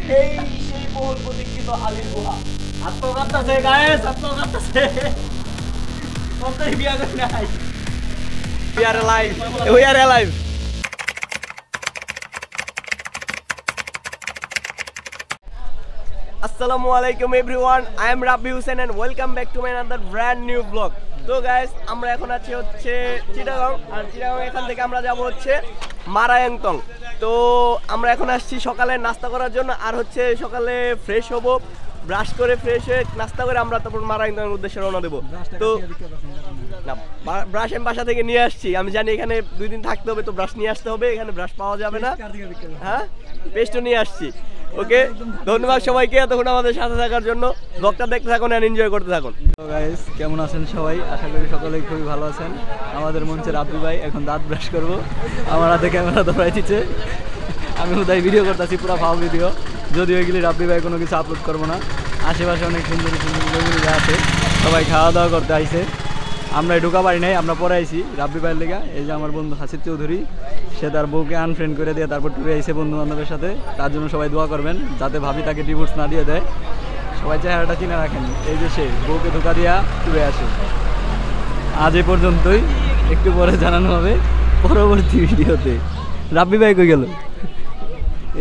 এই সেই বহুল প্রতীক্ষিত আলীর গুহা। আত্মঘাতছে গায়েস, আত্মঘাতছে। কতই বিয়া করে নাই। We are alive. We are alive. Assalamu alaikum everyone. I am Rabbi Hussain and welcome back to my another brand new vlog. তো গাইস আমরা এখন আছি হচ্ছে চিটাগাং, আর চিটাগাং এখান থেকে আমরা যাব হচ্ছে মারায়ংতং। তো আমরা এখন আসছি সকালে নাস্তা করার জন্য, আর হচ্ছে সকালে ফ্রেশ হব, ব্রাশ করে ফ্রেশ হয়ে নাস্তা করে আমরা তারপর মারায়ংতংয়ের উদ্দেশ্যে রওনা দেবো। তো না, ব্রাশ আমি বাসা থেকে নিয়ে আসছি। আমি জানি এখানে 2 দিন থাকতে হবে, তো ব্রাশ নিয়ে আসতে হবে, এখানে ব্রাশ পাওয়া যাবে না। হ্যাঁ, পেস্টও নিয়ে আসছি। ওকে, ধন্যবাদ সবাইকে এতক্ষণ আমাদের সাথে থাকার জন্য। ব্লগটা দেখতে থাকুন আর এনজয় করতে থাকুন। তো গাইস কেমন আছেন সবাই? আশা করি সকলেই খুবই ভালো আছেন। আমাদের মঞ্চের রাব্বি ভাই এখন দাঁত ব্রাশ করব, আমার হাতে ক্যামেরা ধরাই দিচ্ছে। আমি উদয় ভিডিও করতেছি, পুরো ফাও ভিডিও, যদিও এগুলি রাব্বি ভাই কোনো কিছু আপলোড করবো না। আশেপাশে অনেক সুন্দর সুন্দর আছে, সবাই খাওয়া দাওয়া করতে আইছে। আমরা ঢোকা পারি নাই, আমরা পরে আইছি রাব্বি ভাইয়ের লেগা। এই যে আমার বন্ধু হাসিব চৌধুরী, সে তার বউকে আনফ্রেন্ড করে দিয়ে তারপর টুরে আইছে বন্ধু বান্ধবের সাথে। তার জন্য সবাই দোয়া করবেন যাতে ভাবি তাকে ডিভোর্স না দিয়ে দেয়। সবাই চেহারাটা চিনে রাখেন। এই যে সে বউকে ধোকা দিয়া টুরে আসে। আজ এ পর্যন্তই, একটু পরে জানানো হবে পরবর্তী ভিডিওতে। রাব্বি ভাই কই গেল?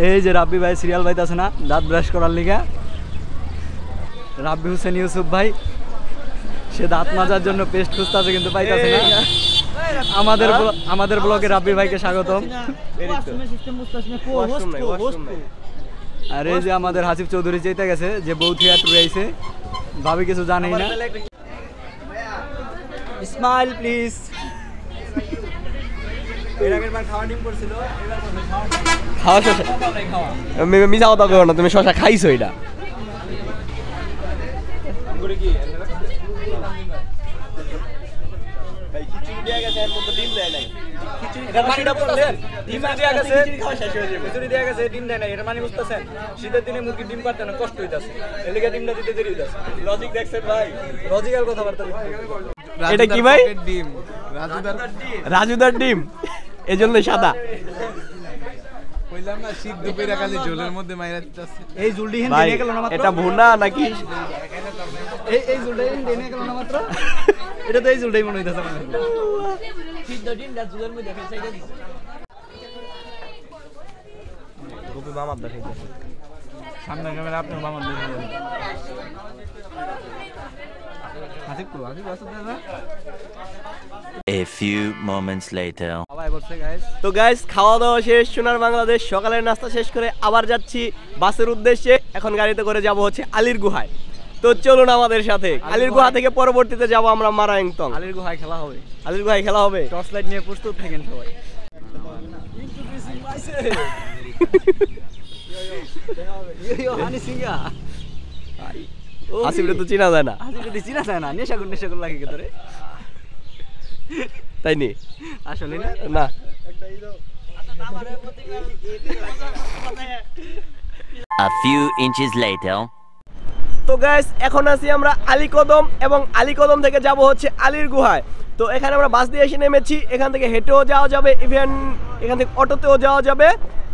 এই যে রাব্বি ভাই সিরিয়াল পাইতেছে না দাঁত ব্রাশ করার লিগা। রাব্বি হোসেন ইউসুফ ভাই সে দাঁত মাজার জন্য পেস্ট খুঁজতেছে কিন্তু পাইতেছে না। আমাদের ব্লগে রাব্বি ভাইকে স্বাগতম। আর এই যে আমাদের হাসিব চৌধুরী যেতে গেছে, যে বউ থিয়া টুরে আইছে, ভাবি কিছু জানেই না। Smile please. খাওয়া শশা মিশা কথা করো না, তুমি শশা খাইছো? এটা শীতের দিনে মুরগির ডিম পারতে না, কষ্ট হইতাছে, এলিগা ডিমটা দিতে দেরি হইতাছে। লজিক দেখছেন ভাই? লজিক্যাল কথাবার্তা। এটা কি ভাই? ডিম, রাজুদার ডিম, এজন্যই সাদা। কইলাম না শীত দুপুরে খালি ঝোলের মধ্যে মাইরা দিতেছে। এই ঝুলডি হেন দেনে গেল না মাত্র। এটা ভুনা নাকি? এই ঝুলডি হেন দেনে গেল না মাত্র। এটা তো এই ঝুলডাই মনে হইতাছে আমার। সিদ্ধ ডিমটা ঝুলের মধ্যে ফেসাইয়া দিছে। গোপী মামার দেখাইতেছে সামনে ক্যামেরা, আপনার মামার দেখে যাবেন। হাসিব আসতে দাদা। A few moments later. তো গাইস খাওয়া দাওয়া শেষ, সোনার বাংলাদেশ সকালের নাস্তা শেষ করে আবার যাচ্ছি বাসের উদ্দেশ্যে। এখন গাড়িতে করে যাব হচ্ছে আলীর গুহায়। তো চলুন আমাদের সাথে। আলীর গুহা থেকে পরবর্তীতে যাব আমরা মারায়ংতং। আলীর গুহায় খেলা হবে। আলীর গুহায় খেলা হবে। টর্চ লাইট নিয়ে প্রস্তুত থাকেন সবাই। হানি সিংহা হাসিবটা তো চিনা যায় না। হাসিবটা চিনা যায় না, নেশা লাগে কে তোরে? তাই নি? আসলে না না। A few inches later. তো গাইস এখন আছি আমরা আলীকদম, এবং আলীকদম থেকে যাব হচ্ছে আলীর গুহায়। তো এখানে আমরা বাস দিয়ে এসে নেমেছি, এখান থেকে হেঁটেও যাওয়া যাবে, ইভেন এখান থেকে অটোতেও যাওয়া যাবে।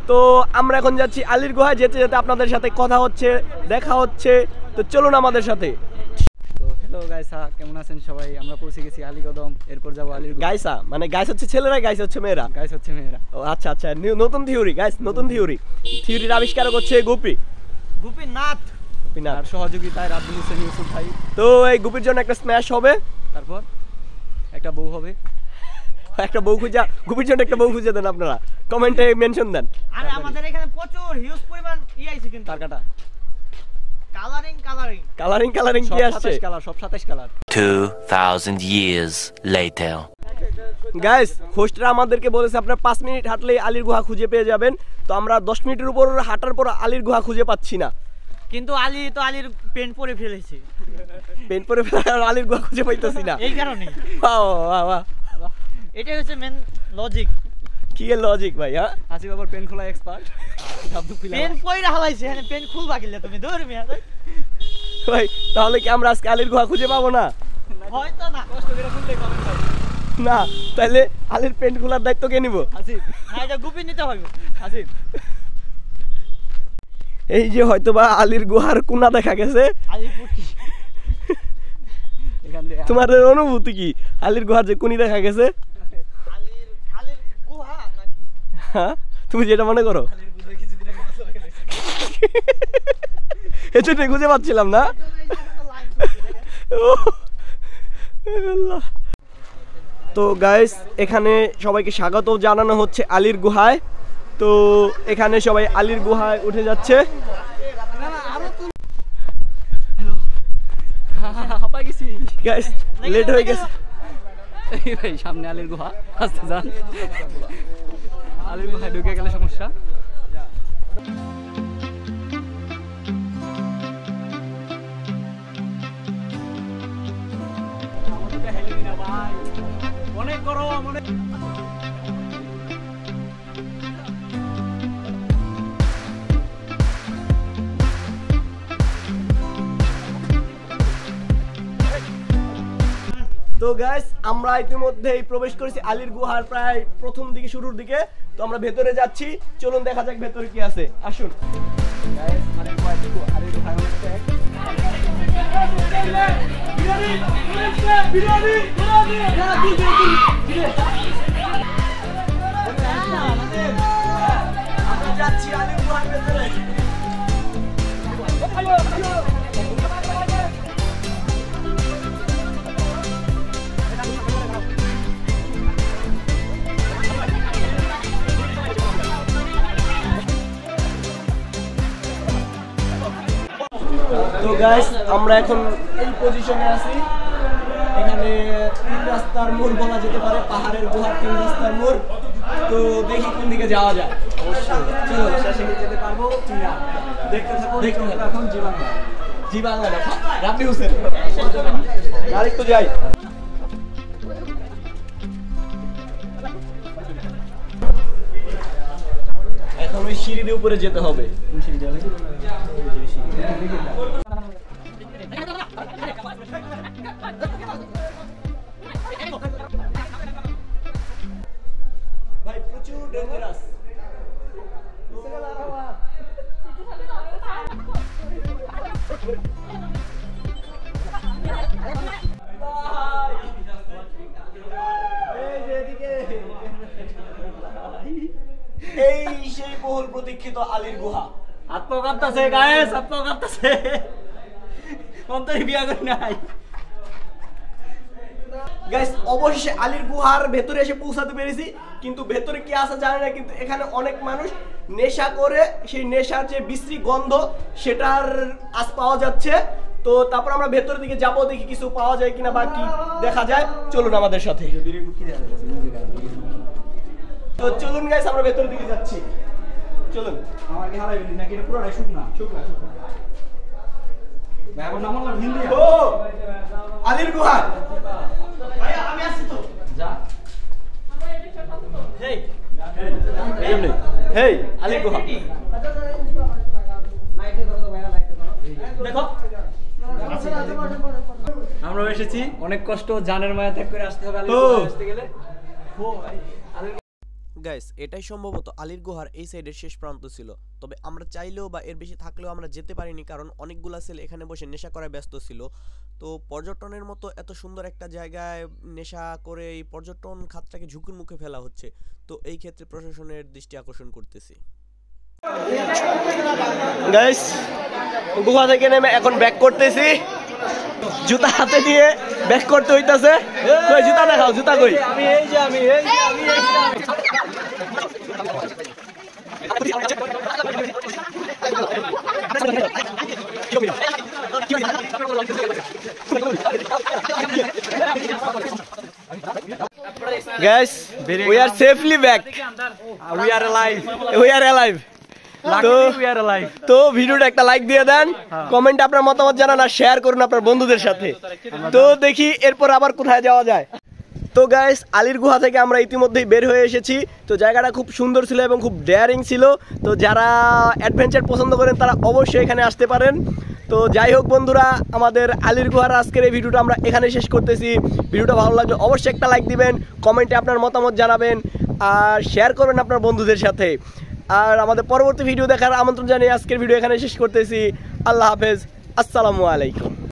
তো আমরা এখন যাচ্ছি আলীর গুহায়। যেতে যেতে আপনাদের সাথে কথা হচ্ছে, দেখা হচ্ছে। তো চলুন আমাদের সাথে। তো হ্যালো গাইসা, কেমন আছেন সবাই? আমরা পৌঁছে গেছি আলীকদম, এরপর যাবো আলীর গুহা। গাইসা মানে গাইস হচ্ছে ছেলেরা, গাইস হচ্ছে মেয়েরা। গাইস হচ্ছে মেয়েরা। ও আচ্ছা আচ্ছা, নতুন থিওরি গাইস, নতুন থিওরির আবিষ্কারক হচ্ছে গোপীনাথ আর সহযোগিতায় রাব্বি হোসেন ইউসুফ ভাই। তো এই গুপির জন্য একটা স্ম্যাশ হবে, তারপর একটা বউ হবে। একটা বউ খুঁজা, গুপির জন্য একটা বউ খুঁজে দেন আপনারা, কমেন্টে মেনশন দেন। আরে আমাদের এখানে প্রচুর হিউজ পরিমাণ আইছে কিন্তু কাটা কালারিং কি আসছে? সব 27 কালার। 2000 years later. গাইস হোস্টরা আমাদেরকে বলেছে আপনারা 5 মিনিট হাঁটলেই আলীর গুহা খুঁজে পেয়ে যাবেন। তো আমরা 10 মিনিটের উপর হাঁটার পর আলীর গুহা খুঁজে পাচ্ছি না। কিন্তু আলীর পেন্ট পরে ফেলেছে, পেন্ট পরে ফেলার আলীর গুহা খুঁজে পাইতেছি না। এই কারণে বাহ, এটাই হচ্ছে মেন লজিক। কি এর লজিক ভাই? হ্যাঁ, হাসিব আবার পেন খোলা এক্সপার্ট। পেন পয়রা হালাইছে, এখানে পেন খুলবা কিলে তুমি দৌড় মিয়া ভাই। তাহলে কি আমরা আজকে আলীর গুহা খুঁজে পাবো না? হয়তো না, কষ্ট করে খুললে কমেন্ট ভাই। না, তাহলে আলীর পেন্ট খোলার দায়িত্ব কে নিব? হাসিব। না, এটা গুপি নিতে হবে। হাসিব এই যে হয়তোবা আলীর গুহার কোনা দেখা গেছে। এখান থেকে তোমাদের অনুভূতি কি আলীর গুহার যে কোনি দেখা গেছে? হ্যাঁ তুমি যেটা মনে করো এটা খুঁজে পাচ্ছিলাম না। তো গাইস এখানে সবাইকে স্বাগত জানানো হচ্ছে আলীর গুহায়। তো এখানে সবাই আলীর গুহায় উঠে যাচ্ছে। গাইস লেট হয়ে গেছে। এই ভাই সামনে আলীর গুহা, আসতে যান। আলীর গুহায় ঢুকে গেলে সমস্যা। অনেক গরম, অনেক তো গাইস আমরা ইতিমধ্যেই প্রবেশ করেছি আলীর গুহার প্রায় প্রথম দিকে, শুরুর দিকে। তো আমরা ভেতরে যাচ্ছি, চলুন দেখা যাক ভেতরে কি আছে, আসুন। গাইস আলীর গুহা দেখো, আলীর গুহা অনেক ট্যাগ। আমরা যাচ্ছি আলীর গুহার ভেতরে। তো গাইস আমরা এখন এই পজিশনে আছি। এখানে 3 রাস্তার মোড় বলা যেতে পারে, পাহাড়ের গুহার 3 রাস্তার মোড়। তো দেখি কোন দিকে যাওয়া যায়। চলো শেষে যেতে পারবো কি না দেখতে থাকো, দেখতে থাকো। এখন জি বাংলা দেখা রাব্বি হোসেন আরেকটু যাই। এখন ওই সিঁড়ি দিয়ে উপরে যেতে হবে। ভাই প্রচুর ডেঞ্জারাস। এই সেই বহুল প্রতীক্ষিত আলীর গুহা। আত্ম কাঁপতাছে গাইস, আত্ম কাঁপতাছে। অন্তরে বিয়া করি নাই। গাইস অবশেষে আলীর গুহার ভেতরে এসে পৌঁছাতে পেরেছি, কিন্তু ভেতরে কি আছে জানি না। কিন্তু এখানে অনেক মানুষ নেশা করে, সেই নেশার যে বিশ্রী গন্ধ সেটার আজ পাওয়া যাচ্ছে। তো তারপর আমরা ভেতরের দিকে যাবো, দেখি কিছু পাওয়া যায় কিনা বা কি দেখা যায়। চলুন আমাদের সাথে। তো চলুন গাইস আমরা ভেতরের দিকে যাচ্ছি, চলুন। আমার কি হারাইবি নাকি এটা পুরোটাই শুকনা? শুকনা শুকনা। ভাই আমার নাম হলো হিন্দি। ও আলীর গুহা। ভাইয়া আমি আসছি তো। যা। হেই এমনি হেই আলীর গুহা দেখো। আমরা এসেছি, অনেক কষ্ট, জানের মায়া ত্যাগ করে আসতে হবে আলীর গুহায় আসতে গেলে। গাইস এটাই সম্ভবত আলীর গুহার এই সাইডের শেষ প্রান্ত ছিল। তবে আমরা চাইলেও বা এর বেশি থাকলেও আমরা যেতে পারিনি, কারণ অনেকগুলা ছেলে এখানে বসে নেশা করায় ব্যস্ত ছিল। তো পর্যটনের মতো এত সুন্দর একটা জায়গায় নেশা করে এই পর্যটন খাতটাকে ঝুঁকির মুখে ফেলা হচ্ছে। তো এই ক্ষেত্রে প্রশাসনের দৃষ্টি আকর্ষণ করতেছি। গাইস গুহা থেকে নেমে এখন ব্যাক করতেছি, জুতা হাতে দিয়ে ব্যাক করতে হইতাছে। কই জুতা দেখাও, জুতা কই? আমি এই যে আমি এই যে আমি এই যে আমি Guys, we are safely back. we are alive. We are alive. Luckily we are alive. তো ভিডিওটা একটা লাইক দিয়ে দেন, কমেন্টে আপনার মতামত জানান আর শেয়ার করুন আপনার বন্ধুদের সাথে। তো দেখি এরপর আবার কোথায় যাওয়া যায়। তো গাইস আলীর গুহা থেকে আমরা ইতিমধ্যেই বের হয়ে এসেছি। তো জায়গাটা খুব সুন্দর ছিল এবং খুব ডেয়ারিং ছিল। তো যারা অ্যাডভেঞ্চার পছন্দ করেন তারা অবশ্যই এখানে আসতে পারেন। তো যাই হোক বন্ধুরা, আমাদের আলীর গুহার আজকের এই ভিডিওটা আমরা এখানে শেষ করতেছি। ভিডিওটা ভালো লাগলে অবশ্যই একটা লাইক দিবেন, কমেন্টে আপনার মতামত জানাবেন আর শেয়ার করবেন আপনার বন্ধুদের সাথে। আর আমাদের পরবর্তী ভিডিও দেখার আমন্ত্রণ জানিয়ে আজকের ভিডিও এখানে শেষ করতেছি। আল্লাহ হাফেজ, আসসালামু আলাইকুম।